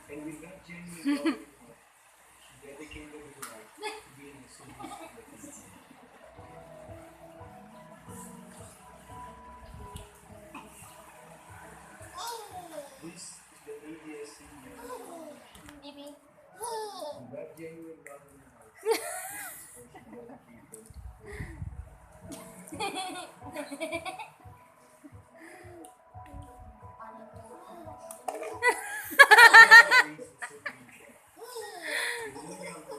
And with that genuine love, dedicated his life to being a service to the Philippines. This is the ABS-CBN Foundation. Bibi. With that genuine love in your heart, this is also dedicated.